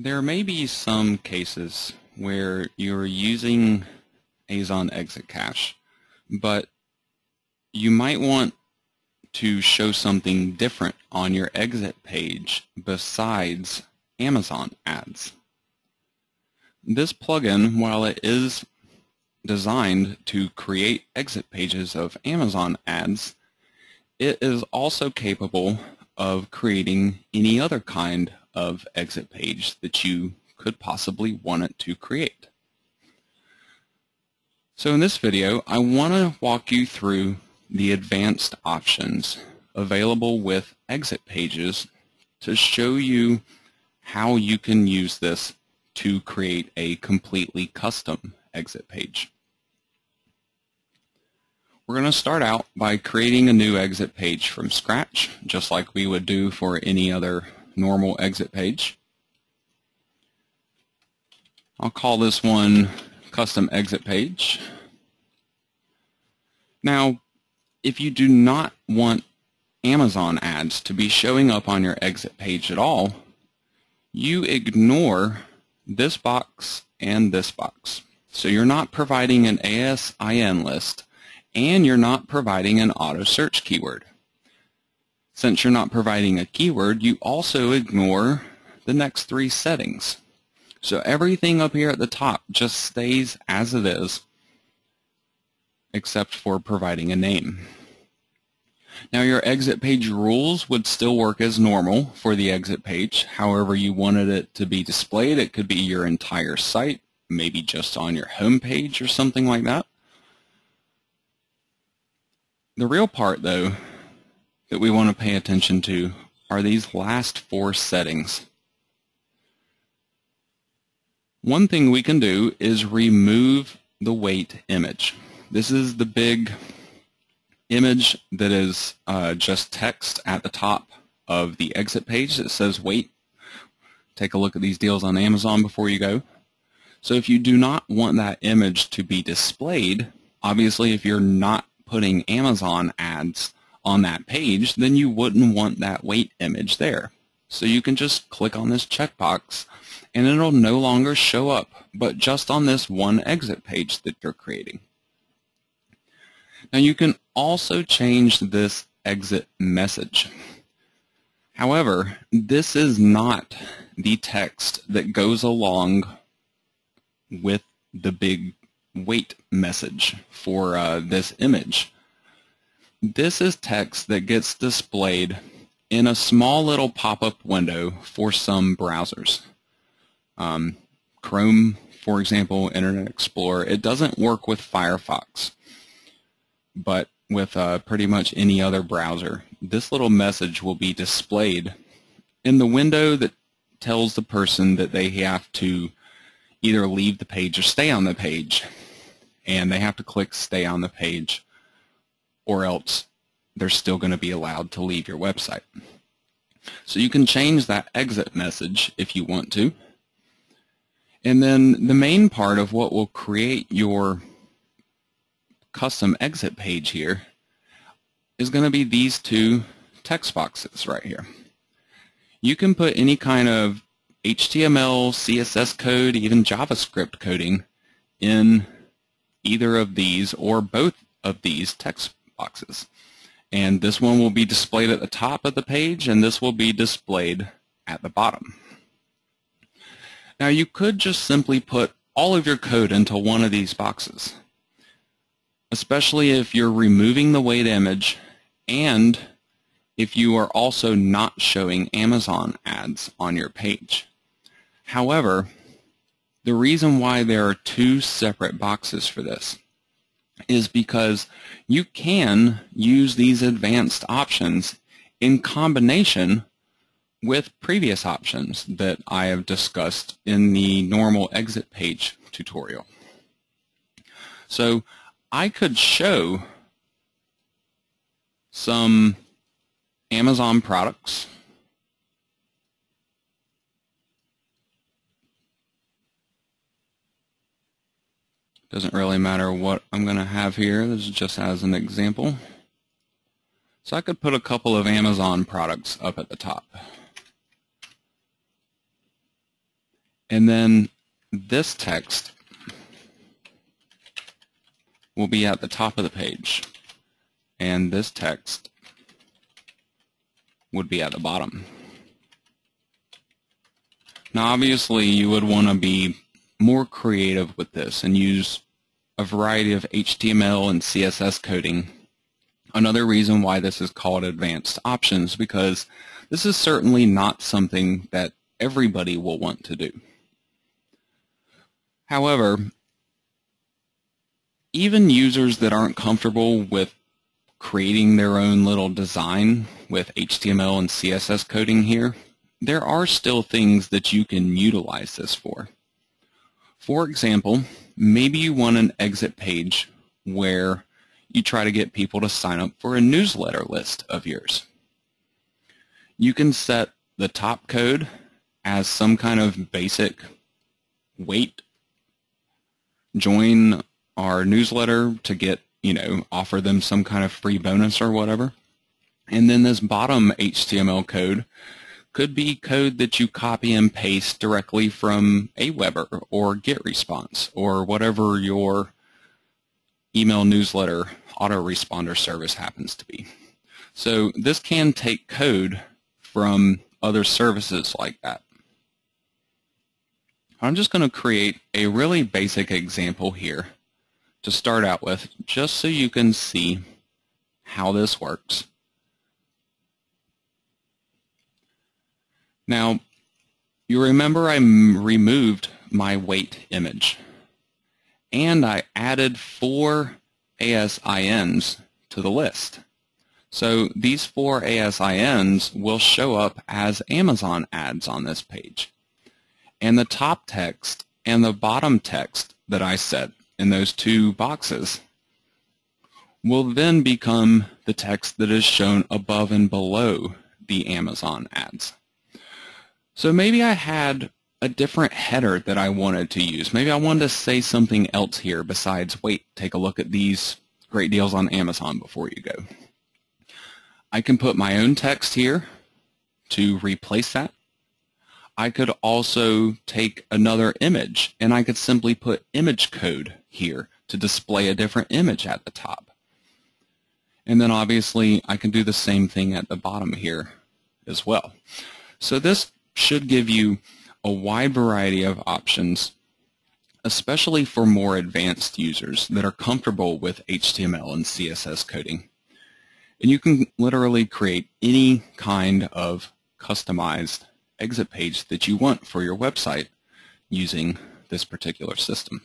There may be some cases where you're using Azon Exit Cache, but you might want to show something different on your exit page besides Amazon ads. This plugin, while it is designed to create exit pages of Amazon ads, it is also capable of creating any other kind of exit page that you could possibly want it to create. So in this video, I want to walk you through the advanced options available with exit pages to show you how you can use this to create a completely custom exit page. We're going to start out by creating a new exit page from scratch, just like we would do for any other normal exit page. I'll call this one Custom Exit Page. Now, if you do not want Amazon ads to be showing up on your exit page at all, you ignore this box and this box. So you're not providing an ASIN list, and you're not providing an auto search keyword. Since you're not providing a keyword, you also ignore the next three settings. So everything up here at the top just stays as it is, except for providing a name. Now your exit page rules would still work as normal for the exit page. However you wanted it to be displayed, it could be your entire site, maybe just on your home page or something like that. The real part, though, that we want to pay attention to are these last four settings. One thing we can do is remove the weight image. This is the big image that is just text at the top of the exit page that says wait. Take a look at these deals on Amazon before you go. So if you do not want that image to be displayed, obviously if you're not putting Amazon ads on that page, then you wouldn't want that wait image there. So you can just click on this checkbox and it'll no longer show up, but just on this one exit page that you're creating. Now you can also change this exit message. However, this is not the text that goes along with the big wait message for this image. This is text that gets displayed in a small little pop-up window for some browsers. Chrome, for example, Internet Explorer. It doesn't work with Firefox, but with pretty much any other browser. This little message will be displayed in the window that tells the person that they have to either leave the page or stay on the page. And they have to click stay on the page, or else they're still going to be allowed to leave your website. So you can change that exit message if you want to. And then the main part of what will create your custom exit page here is going to be these two text boxes right here. You can put any kind of HTML, CSS code, even JavaScript coding in either of these or both of these text boxes. And this one will be displayed at the top of the page, and this will be displayed at the bottom. Now you could just simply put all of your code into one of these boxes, especially if you're removing the wait image and if you are also not showing Amazon ads on your page. However, the reason why there are two separate boxes for this is because you can use these advanced options in combination with previous options that I have discussed in the normal exit page tutorial. So I could show some Amazon products. Doesn't really matter what I'm going to have here. This is just as an example. So I could put a couple of Amazon products up at the top. And then this text will be at the top of the page, and this text would be at the bottom. Now obviously you would want to be more creative with this and use a variety of HTML and CSS coding. Another reason why this is called advanced options, because this is certainly not something that everybody will want to do. However, even users that aren't comfortable with creating their own little design with HTML and CSS coding here, there are still things that you can utilize this for. For example, maybe you want an exit page where you try to get people to sign up for a newsletter list of yours. You can set the top code as some kind of basic wait, join our newsletter to get, offer them some kind of free bonus or whatever. And then this bottom HTML code could be code that you copy and paste directly from Aweber or GetResponse or whatever your email newsletter autoresponder service happens to be. So this can take code from other services like that. I'm just going to create a really basic example here to start out with, just so you can see how this works. Now, you remember I removed my wait image, and I added 4 ASINs to the list. So these 4 ASINs will show up as Amazon ads on this page. And the top text and the bottom text that I set in those 2 boxes will then become the text that is shown above and below the Amazon ads. So maybe I had a different header that I wanted to use. Maybe I wanted to say something else here besides, wait, take a look at these great deals on Amazon before you go. I can put my own text here to replace that. I could also take another image, and I could simply put image code here to display a different image at the top. And then obviously I can do the same thing at the bottom here as well. So this should give you a wide variety of options, especially for more advanced users that are comfortable with HTML and CSS coding. And you can literally create any kind of customized exit page that you want for your website using this particular system.